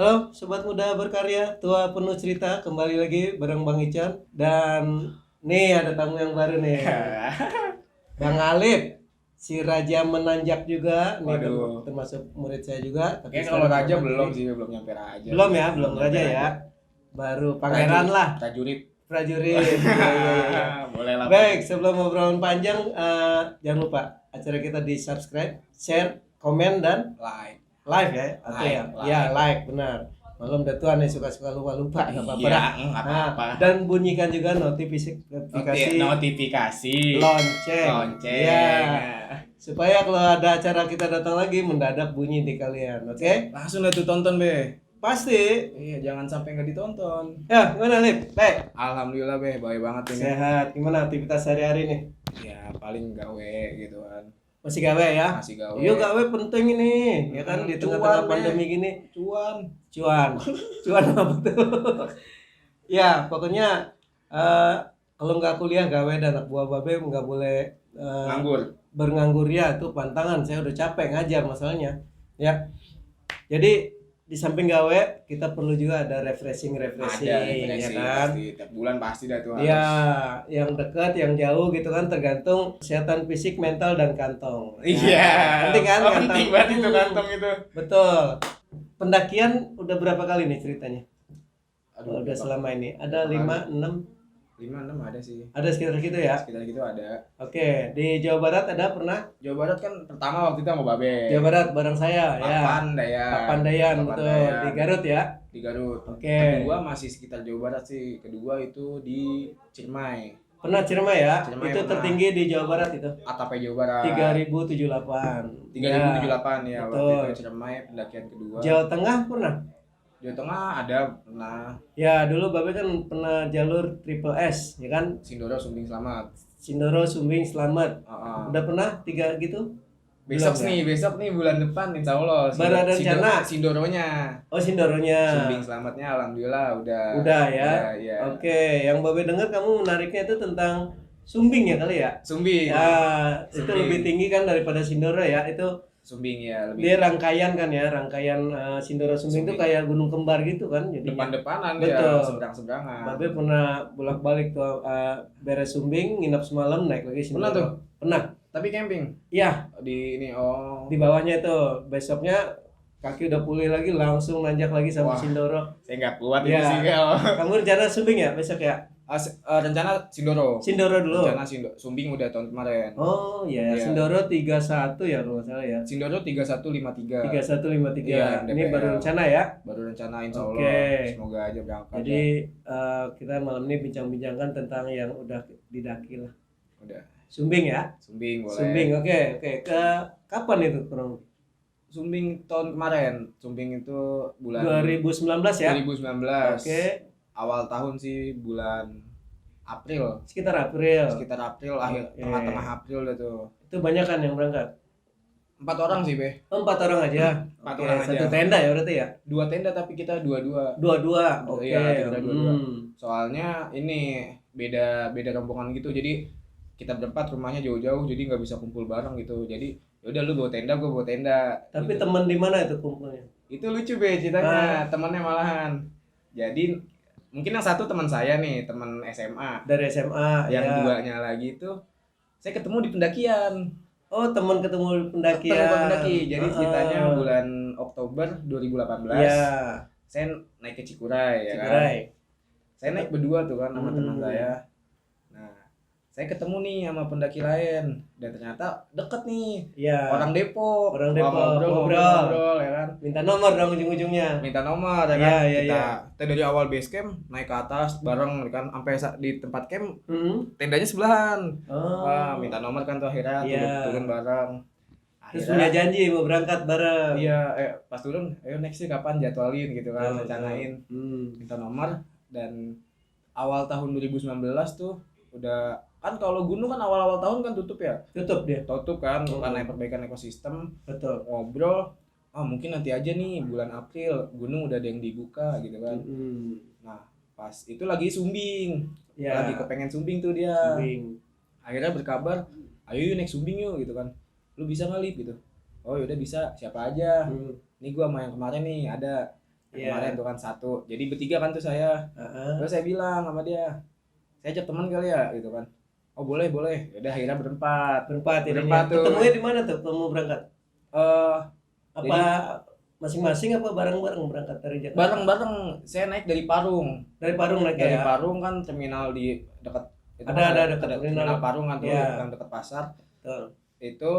Halo Sobat Muda Berkarya, tua penuh cerita, kembali lagi bareng Bang Ican. Dan nih ada tamu yang baru nih, Bang Alip, si Raja Menanjak juga. Nih Waduh. termasuk murid saya juga. Tapi Kayaknya kalau sekarang raja mandiri. belum sih, belum nyampe raja. Belum sih. ya, belum nyampe Raja ya. Baru pangeran Prajurit, lah, prajurit. prajurit. Iya, iya, iya. Boleh lah. Baik, sebelum obrolan panjang, jangan lupa acara kita di subscribe, share, komen, dan Like. live ya, atau Like, ya, like. ya like benar. Maklum dah Tuhan nih suka-suka lupa-lupa, nggak apa-apa Iya, dah. nggak Nah, apa-apa. dan bunyikan juga notifikasi Notifikasi. lonceng. Lonceng. Ya, supaya kalau ada acara kita datang lagi mendadak bunyi di kalian, oke? Langsung dah tuh tonton be. Pasti. Iya, jangan sampai nggak ditonton. Ya, gimana Lip? Baik. Alhamdulillah be, baik banget ini. Sehat. Gimana aktivitas sehari-hari nih? Ya paling gawe gitu kan. Masih gawe ya? Masih gawe. Iya gawe penting ini, ya kan di tengah-tengah Cuan, pandemi Be. gini. Cuan. Cuan apa tuh? Ya, pokoknya kalau nggak kuliah gawe dan anak buah babe nggak boleh Nganggur. bernganggur ya, itu pantangan. Saya udah capek ngajar masalahnya. Ya. Jadi di samping gawe kita perlu juga ada refreshing Ada ya refreshing kan? pasti. Tiap bulan pasti dah tuh Ya, harus. yang dekat, yang jauh gitu kan tergantung kesehatan fisik, mental dan kantong. Nah, Iya. penting kan Oh, kantong? penting banget itu kantong itu. Betul. Pendakian udah berapa kali nih ceritanya? Aduh, Udah selama ini ada berapa 5, 6, 5-6 ada sih. ada sekitar gitu ya. Sekitar gitu ada. Oke, di Jawa Barat ada pernah? Jawa Barat kan pertama waktu itu sama Babe. Jawa Barat bareng saya ya. Papandayan. Papandayan betul Papandayan. di Garut ya. Di Garut. Oke. Kedua masih sekitar Jawa Barat sih. Kedua itu di Ciremai. Pernah Ciremai ya? Ciremai Itu pernah. tertinggi di Jawa Barat itu. Atapnya Jawa Barat. 3078. 3078 ya waktu betul. itu Ciremai pendakian kedua. Jawa Tengah pernah? Jawa Tengah ada pernah. Ya, dulu Babe kan pernah jalur Triple S, ya kan? Sindoro Sumbing Selamat. Sindoro, Sumbing, Selamat. Udah pernah 3 gitu? Besok Belum, besok nih bulan depan insya Allah. Baru ada rencana? Sindoronya. Oh, Sindoronya. Sumbing Selamatnya alhamdulillah udah. Udah ya. Iya. Oke, yang Babe dengar kamu menariknya itu tentang Sumbing ya kali ya? Sumbing. Ya, itu Sumbing. lebih tinggi kan daripada Sindoro ya. Itu Sumbing ya lebih. dia rangkaian kan ya, rangkaian Sindoro Sumbing itu kayak gunung kembar gitu kan jadi. Depan-depanan Betul. ya, seberang-seberangan. Babe pernah bolak-balik tuh beres Sumbing, nginap semalam, naik lagi Sindoro. Pernah tuh? Pernah. Tapi camping Iya, di ini di bawahnya itu. Besoknya kaki udah pulih lagi, langsung nanjak lagi sama Wah. Sindoro. saya nggak kuat Ya. itu sih kalau. Kamu rencana Sumbing ya besok ya? Rencana Sindoro. Sindoro dulu. Rencana Sumbing udah tahun kemarin. Oh iya, Iya. Sindoro 31 ya kalau nggak salah ya. Sindoro 3153. 3153. Iya, Ini DPL. baru rencana ya. Baru rencana insya Allah. Oke. Semoga aja berangkat. Jadi kita malam ini bincang-bincangkan tentang yang udah didaki lah. Udah. Sumbing ya. Sumbing boleh. Sumbing, oke. Ke kapan itu kurang? Sumbing tahun kemarin. Sumbing itu bulan 2019 ya. 2019. Oke. Awal tahun sih bulan April. Sekitar April. Sekitar April akhir Oke. tengah-tengah April itu. Itu banyak kan yang berangkat? 4 orang sih, Be. Oh, 4 orang aja. 4 Oke, orang satu aja. tenda ya berarti ya. 2 tenda tapi kita dua-dua. Dua-dua. Oke. Iya, kita dua-dua. Hmm. Soalnya ini beda rombongan gitu. Jadi kita berempat rumahnya jauh-jauh jadi nggak bisa kumpul bareng gitu. Jadi yaudah lu bawa tenda, gue bawa tenda. Tapi gitu. teman di mana itu kumpulnya? Itu lucu Be ceritanya, temannya malahan. Jadi mungkin yang satu teman saya nih, teman SMA. Dari SMA Yang ya. duanya lagi itu saya ketemu di pendakian. Oh, teman ketemu di pendakian. Ketemu pendaki. Jadi ceritanya Heeh. bulan Oktober 2018. Iya. Saya naik ke Cikuray ya kan. Cikuray. Saya naik berdua tuh kan sama teman Hmm. saya. Nah, saya ketemu nih sama pendaki lain dan ternyata deket nih. Iya. Orang Depok. Orang Wah, Depok, ngobrol. ngobrol ya kan. Minta nomor dong ujung-ujungnya. Minta nomor ya Iya, kan. iya, Kita dari awal base camp naik ke atas bareng ya kan sampai di tempat camp Hmm. tendanya sebelahan. Oh. Wah, minta nomor kan tuh akhirnya Iya. turun bareng. Terus punya janji mau berangkat bareng. Iya, pas turun, ayo next sih kapan jadwalin gitu kan, rencanain. Minta nomor dan awal tahun 2019 tuh udah kan kalau gunung kan awal-awal tahun kan tutup ya. Tutup dia. Tutup kan karena perbaikan ekosistem. Betul. Ngobrol, mungkin nanti aja nih bulan April gunung udah ada yang dibuka gitu kan. Nah, pas itu lagi Sumbing. Ya. Lagi kepengen Sumbing tuh dia. Sumbing. Akhirnya berkabar, ayo yuk naik Sumbing yuk gitu kan. Lu bisa nggak Lip gitu? Oh yaudah bisa, siapa aja? Ini gua sama yang kemarin nih ada. Iya. Kemarin tuh kan satu. Jadi bertiga kan tuh saya. Heeh. Terus saya bilang sama dia, saya ajak teman kali ya gitu kan. Oh boleh boleh. Udah akhirnya berempat. Berempat ini. Berempat tuh. Ketemunya di mana tuh kamu berangkat? Eh Apa Jadi- masing-masing apa bareng-bareng berangkat dari Jakarta? bareng-bareng saya naik dari Parung. Dari Parung naik Dari ya. Parung kan terminal di dekat itu Ada, kan ada dekat terminal terminal. Parung kan tuh Iya. yang dekat pasar. Betul. Itu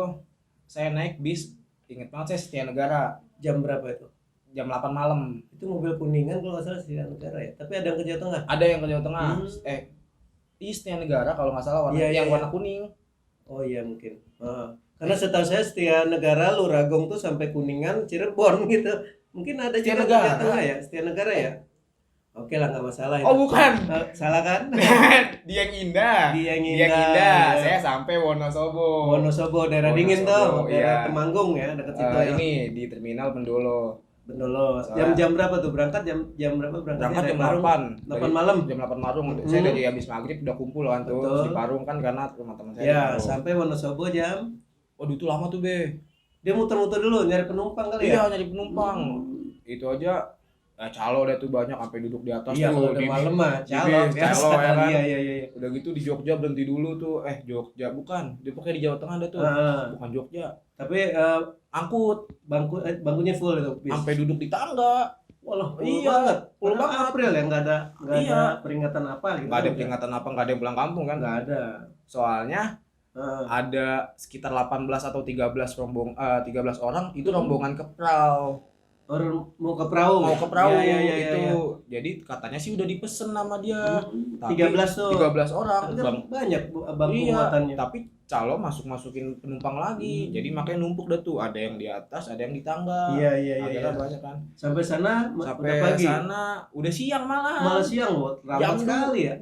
saya naik bis, inget banget saya Setia Negara Jam berapa itu? jam 8 malam. Itu mobil Kuningan kalau nggak salah Setia Negara ya. Tapi ada yang ke Jawa Tengah. Ada yang ke Jawa Tengah. Hmm. Setia Negara kalau nggak salah warna Iya, yang iya, warna kuning. Oh iya mungkin. Karena setahu saya Setia Negara Luragong tuh sampai Kuningan, Cirebon gitu. Mungkin ada Setia juga ke Negara. Jawa Tengah ya, Setia Negara ya. Oke lah nggak masalah itu. Oh bukan. Salah kan? Dieng Indah. Dieng Dieng Indah, Indah. ya. Saya sampai Wonosobo. Wonosobo, daerah Wonosobo, dingin tuh, daerah iya. Temanggung ya, dekat situ ya. Ini di terminal Bendolo. Bendolo. Soalnya- Jam berapa tuh berangkat? Jam berapa berangkat? Berangkat jam 8. 8 malam. Jam 8 malam. Saya Hmm. dari habis maghrib udah kumpul kan tuh. Betul. Terus di Parung kan karena rumah teman saya. Ya, di Parung. sampai Wonosobo jam. Waduh itu lama tuh be. Dia muter-muter dulu nyari penumpang kali ya. Iya nyari penumpang. Itu aja calo deh tuh banyak sampai duduk di atas Iya, tuh. kalau udah Di- malam mah di calo bis, biasa. calo, ya kan? Iya, iya. Udah gitu di Jogja berhenti dulu tuh. Jogja bukan. Dia pokoknya di Jawa Tengah ada tuh. Bukan Jogja. Tapi Angkut bangkunya full itu bis. sampai duduk di tangga. Walah, full Iya, banget. full Padahal banget. April ya, nggak ada Iya. peringatan apa gitu. Nggak ada peringatan apa, nggak ada yang pulang kampung kan? Nggak ada. Soalnya Heeh. ada sekitar 18 atau 13 orang itu rombongan ke Prau. Orang mau ke perahu. Mau ke Prau Iya, itu. iya. Jadi katanya sih udah dipesen sama dia. Tapi 13 tuh. 13 orang. Kan banyak bangku Iya, muatannya. tapi calo masukin penumpang lagi. Jadi makanya numpuk dah tuh. Ada yang di atas, ada yang di tangga. Iya. Akhirnya banyak kan. Sampai sana Sampai udah pagi. sana udah siang malah. Malah siang, Bot. Ramai Jam sekali ya.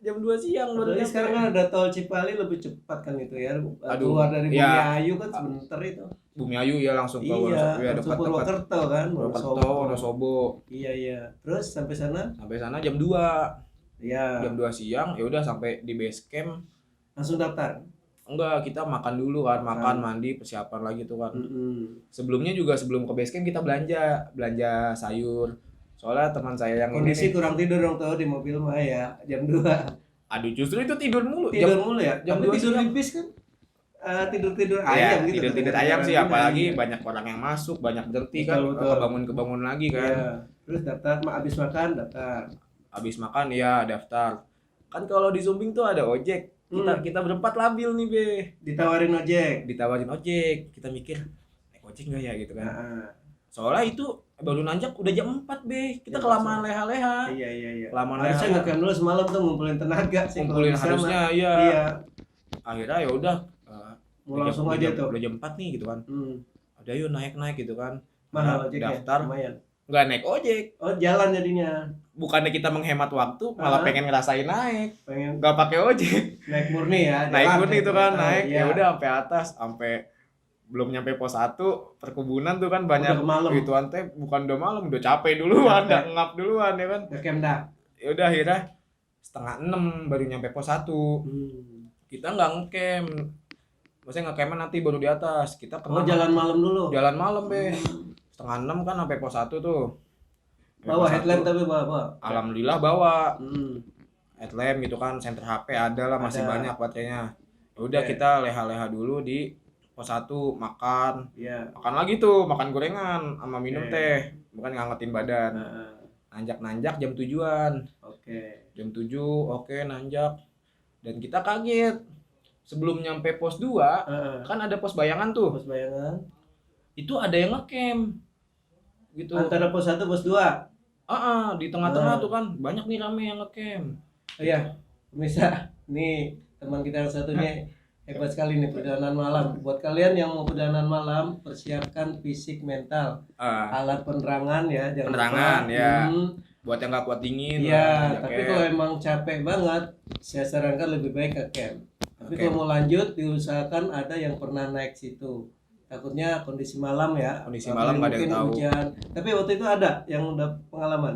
Jam 2 siang baru Jadi nyampe. sekarang kan ada tol Cipali lebih cepat kan itu ya. Aduh, Keluar dari iya. Bumi Ayu kan sebentar itu. Bumi Ayu ya langsung ke Iya, Wonosobo ya langsung dekat-dekat Purwokerto kan. Purwokerto, Wonosobo. Iya. Terus sampai sana? Sampai sana jam 2. Iya. Jam 2 siang ya udah sampai di base camp. Langsung daftar. Enggak, kita makan dulu kan, makan, mandi, persiapan lagi tuh kan. Sebelumnya juga sebelum ke base camp kita belanja sayur. Soalnya teman saya yang Kondisi ini nih, kurang tidur dong tuh di mobil mah ya jam 2. aduh justru itu tidur mulu. Tidur mulu ya. jam Tapi 2 tidur siang. di bis kan tidur Iya, ayam gitu. tidur ayam sih, apalagi banyak orang yang masuk, banyak berhenti kan, Betul. kebangun lagi kan. Iya. Terus daftar, habis makan daftar. Habis makan ya daftar. Kan kalau di Zumbing tuh ada ojek. Kita berempat labil nih be. Ditawarin ojek. Ditawarin ojek, kita mikir naik ojek nggak ya gitu kan. Nah, Soalnya itu baru nanjak udah jam 4 be. Kita Ya, kelamaan leha-leha. iya. Kelamaan Harusnya leha. ngecamp dulu semalam tuh ngumpulin tenaga sih. kalau Kumpulin bisa harusnya mah. iya. Iya. Akhirnya ya udah Mau langsung aja tuh. Udah jam 4 nih gitu kan. Udah yuk naik gitu kan. Mahal ojeknya. Daftar. Lumayan. Nggak naik ojek. Oh, jalan jadinya. Bukannya kita menghemat waktu, malah pengen ngerasain naik. Pengen Nggak pakai ojek. naik murni ya. Naik jalan, murni itu kan, naik. Iya. Ya udah sampai atas, sampai belum nyampe pos 1 perkebunan tuh kan banyak Udah malam. ituan teh bukan udah malam udah capek duluan udah ngap duluan ya kan Ngecamp dah. ya udah akhirnya 5:30 baru nyampe pos 1 kita nggak ngecamp maksudnya ngecampnya nanti baru di atas kita Oh, jalan malam dulu. jalan malam be 5:30 kan sampai pos 1 tuh. Sampai Bawa pos headlamp 1. tapi bawa. Alhamdulillah bawa Hmm. headlamp gitu kan, senter HP ada lah masih Ada. banyak baterainya. Ya udah Oke. kita leha-leha dulu di pos 1 makan Iya. lagi tuh, makan gorengan sama minum Oke. teh, bukan ngangetin badan. Nah, Nanjak jam 7-an. oke. Jam 7 oke nanjak. Dan kita kaget. Sebelum nyampe pos 2, kan ada pos bayangan tuh. Pos bayangan. Itu ada yang ngecamp. Gitu. Antara pos 1 pos 2. Di tengah-tengah Nah. tuh kan banyak nih rame yang ngecamp. Oh iya, pemirsa, nih teman kita yang satu nih hebat sekali nih perjalanan malam. Buat kalian yang mau perjalanan malam, persiapkan fisik mental, Ah, alat penerangan ya, jangan Penerangan, lupa. ya. buat yang nggak kuat dingin. Iya, jaket. tapi kalau emang capek banget, saya sarankan lebih baik ke camp. Tapi Oke. kalau mau lanjut, diusahakan ada yang pernah naik situ. Takutnya kondisi malam ya. Kondisi apalagi malam nggak ada yang mungkin tahu. hujan. Tapi waktu itu ada yang udah pengalaman.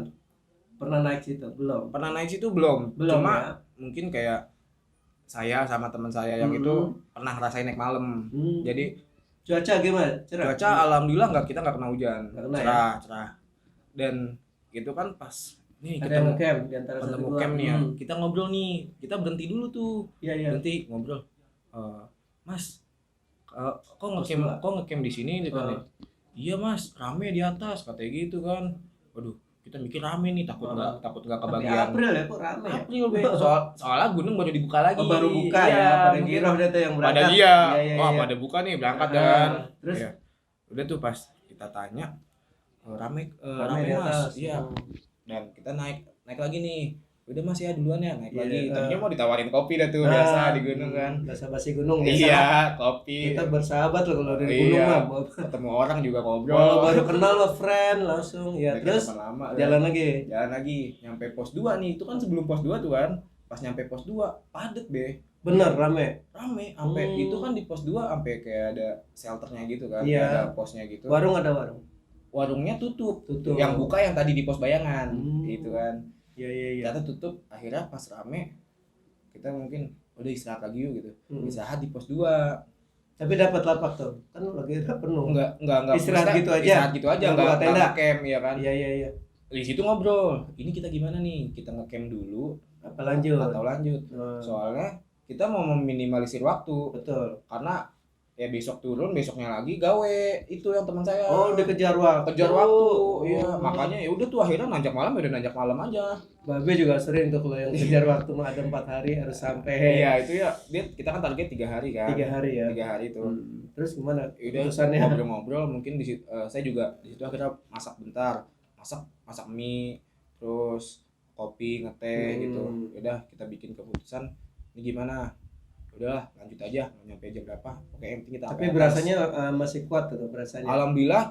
Pernah naik situ? Belum. Pernah naik situ belum? Belum Cuma ya. mungkin kayak saya sama teman saya yang itu pernah ngerasain naik malam. Jadi Cuaca gimana? Cerah. cuaca alhamdulillah kita nggak kena hujan. Nggak kena, cerah. Dan itu kan pas nih Ada yang ketemu ngecamp di antara satu ketemu dua. camp nih ya. Kita ngobrol nih, kita berhenti dulu tuh. Iya iya. Berhenti ngobrol. Mas, kok Pos ngecamp dua. kok ngecamp di sini gitu kan ya. Iya Mas, rame di atas katanya gitu kan. Waduh, kita mikir rame nih, takut nggak Tapi kebagian. April ya kok rame ya? April be, soalnya gunung baru dibuka lagi. Oh, baru buka Iya, ya, pada mungkin giroh deh tuh yang pada berangkat. iya, Iya wah iya. pada buka nih berangkat Ah, kan. terus? Iya. Udah tuh pas kita tanya, rame Rame di Mas, atas. iya. Dan kita naik lagi nih. Udah Mas ya duluan ya, naik Iya, lagi. Tadinya mau ditawarin kopi dah tuh Ah, biasa di gunung kan. Basa-basi gunung biasa. Iya, kopi. Kita bersahabat loh kalau dari Iya. gunung mah. Ketemu orang juga ngobrol. Kalau baru kenal lo friend langsung ya. Udah Terus teman lama, jalan lagi. jalan lagi nyampe pos 2 nih. Itu kan sebelum pos 2 tuh kan. Pas nyampe pos 2 padet be. Bener rame. Rame sampai itu kan di pos 2 sampai kayak ada shelternya gitu kan. Iya. Ada posnya gitu. Warung ada warung. Warungnya tutup. Tutup. Yang buka yang tadi di pos bayangan gitu kan. Iya iya iya. Ternyata tutup. Akhirnya pas rame kita mungkin udah istirahat lagi yuk gitu. Istirahat di pos 2. Tapi dapat lapak tuh. Kan lagi penuh. Enggak Istirahat maksudnya gitu aja. Istirahat gitu aja, Nggak buka tenda. camp ya kan. Iya iya iya. Di situ ngobrol. Ini kita gimana nih? Kita nge-camp dulu Apa lanjut? atau lanjut? Soalnya kita mau meminimalisir waktu Betul. karena ya besok turun, besoknya lagi gawe. Itu yang teman saya. Oh, dikejar waktu. Kejar waktu. Iya, makanya ya udah tuh akhirnya nanjak malam aja. Babe juga sering tuh kalau yang kejar waktu mah ada 4 hari harus sampai. Iya, itu ya. Kita kan target 3 hari kan. 3 hari ya. 3 hari itu. Terus gimana? Udah Urusannya ngobrol-ngobrol mungkin di situ saya juga di situ akhirnya masak bentar. Masak mie, terus kopi, ngeteh gitu. Udah kita bikin keputusan ini gimana? Udahlah lanjut aja, mau nyampe jam berapa? Oke, yang penting kita tapi sampai berasanya atas. masih kuat tuh berasanya. Alhamdulillah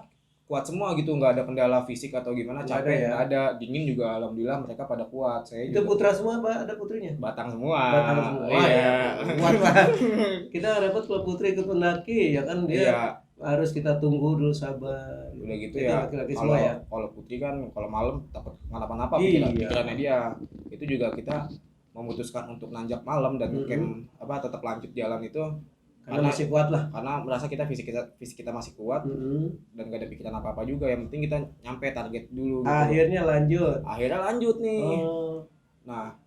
kuat semua gitu, nggak ada kendala fisik atau gimana, Nggak capek ada ya? nggak ada, dingin juga alhamdulillah mereka pada kuat. Saya Itu juga putra semua Pak, ada putrinya? batang semua. Batang semua. Iya. Ya. Kuat Pak. Kita repot kalau putri ikut pendaki ya kan dia Iya, harus kita tunggu dulu sabar. udah gitu Itu ya. laki-laki Kalau semua ya. kalau putri kan kalau malam takut kenapa-napa Iya. pikirannya dia. Itu juga kita memutuskan untuk nanjak malam dan camp tetap lanjut jalan itu Karena masih kuat lah. karena merasa fisik kita masih kuat dan gak ada pikiran apa-apa juga, yang penting kita nyampe target dulu gitu. Akhirnya lanjut nih. Oh. Nah,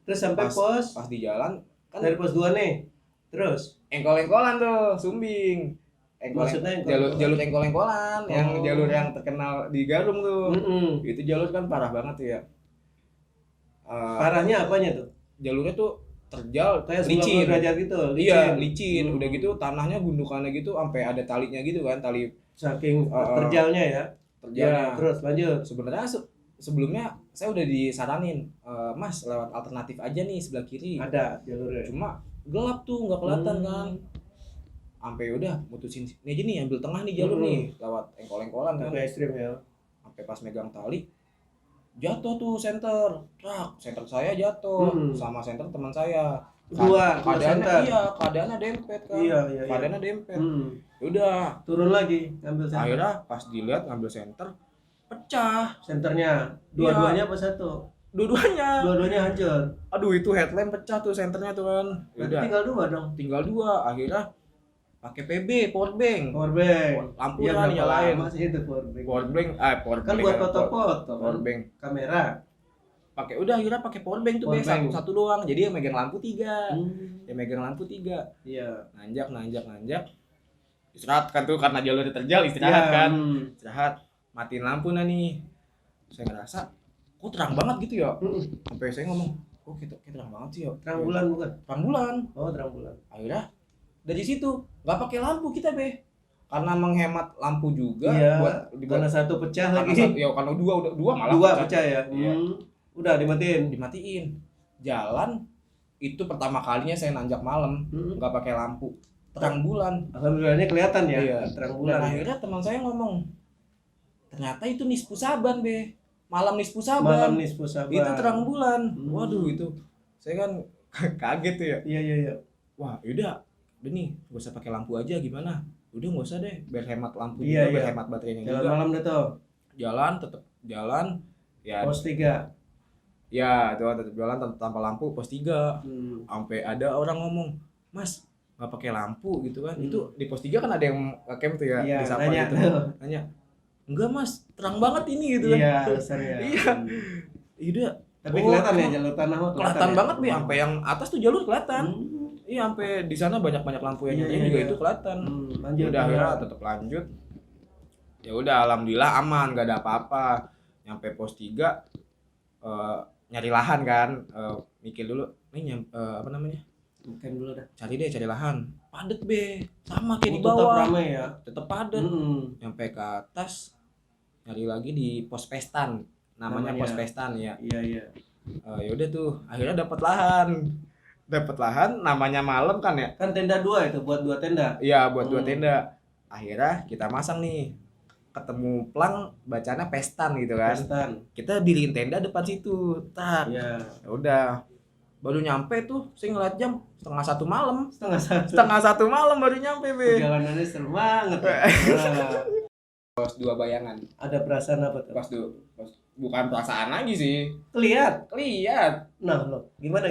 Terus sampai pos pas di jalan kan dari pos 2 nih. Terus engkol-engkolan tuh, sumbing. Maksudnya jalur engkol-engkolan, yang Oh. jalur yang terkenal di Garung tuh. Itu jalur kan parah banget tuh ya. Parahnya apanya tuh? Jalurnya tuh terjal, Kayak 90 licin. derajat gitu, Iya, licin. Udah gitu tanahnya gundukannya gitu sampai ada talinya gitu kan, tali Saking terjalnya ya. terjalnya. Terus lanjut. Sebenarnya sebelumnya saya udah disaranin, Mas lewat alternatif aja nih sebelah kiri. Ada jalurnya. Cuma gelap tuh nggak kelihatan kan. Sampai udah mutusin ini aja nih, ambil tengah nih jalur nih lewat engkol-engkolan kan. Sampai ekstrim ya. Sampai pas megang tali jatuh tuh senter saya jatuh sama senter teman saya. Dua keadaannya center. Keadaannya dempet kan. Iya. Keadaannya dempet. Udah Turun lagi ngambil senter. akhirnya pas dilihat ngambil senter pecah Senternya dua-duanya apa satu? dua-duanya. Dua-duanya hancur. Aduh, itu headlamp pecah tuh senternya tuh kan. Berarti Udah tinggal 2 dong. tinggal 2. Akhirnya pakai PB power bank. Lampu Iya, kan berapa nyalain. lama sih itu power bank? Power Kan bank buat kan, foto-foto power kan. bank. Kamera. Akhirnya pakai power bank tuh Power bank. satu doang. Jadi yang megang lampu 3. Yang megang lampu 3. Iya. Nanjak. Istirahat kan tuh karena jalurnya terjal, istirahat kan. Istirahat. Matiin lampu nih. Saya ngerasa kok terang banget gitu ya. Sampai saya ngomong, kok kita terang banget sih ya. Terang bulan bukan? Terang bulan. Oh, terang bulan. Akhirnya dari situ nggak pakai lampu kita karena menghemat lampu juga. Iya, buat karena satu pecah lagi. karena dua malah Dua pecah ya. Iya. Udah dimatiin. Jalan itu pertama kalinya saya nanjak malam nggak pakai lampu, terang bulan. Alhamdulillahnya kelihatan ya. Iya. Terang Dan bulan. akhirnya teman saya ngomong, ternyata itu nisfu Saban malam nisfu Saban. Malam nisfu Saban. Itu terang bulan. Waduh, itu saya kan kaget tuh ya. Iya. Wah, udah nih gak usah pakai lampu aja, gimana? Udah gak usah deh, biar hemat lampu Iya, juga, biar iya. hemat baterainya Jalan juga. malam deh tuh. Tetap jalan ya. Pos 3. Ya, itu tetap jalan tanpa lampu pos 3. Sampai ada orang ngomong, "Mas, nggak pakai lampu gitu kan?" Itu di pos 3 kan ada yang camp tuh ya, Iya, disapa nanya. gitu. Nanya, enggak mas, terang banget ini gitu kan. Iya, alasannya. Iya. Iya. Tapi Oh, kelihatan ya emang jalur tanah mah kelihatan ya? banget nih, sampai yang atas tuh jalur kelihatan. Hmm. Iya, sampai di sana banyak lampu yang Iya, nyalain iya, juga iya. itu kelihatan. Lanjut. Udah akhirnya tetap lanjut. Ya udah, alhamdulillah aman, gak ada apa-apa. Nyampe pos 3 nyari lahan kan, mikir dulu nih apa namanya? Mungkin dulu dah. Cari lahan. Padet be, sama kayak di Tetap bawah. ramai ya. Tetap padet. Nyampe ke atas nyari lagi di pos Pestan. Namanya pos Pestan ya. Iya, iya. Ya udah tuh, akhirnya dapat lahan. Dapat lahan, namanya malam kan ya. Kan tenda 2 itu buat 2 tenda. Iya, buat 2 tenda. Akhirnya kita masang nih. Ketemu plang bacanya Pestan gitu kan. Pestan. Kita diriin tenda depan situ. Tak. Iya. Ya udah. Baru nyampe tuh, saya ngeliat jam 12:30 malam. 1:30. 1:30 malam baru nyampe, be. Perjalanannya seru banget. Ya. Nah, Pos 2 bayangan. ada perasaan apa tuh? Bukan perasaan lagi sih. Lihat. Lihat. Nah, lo gimana?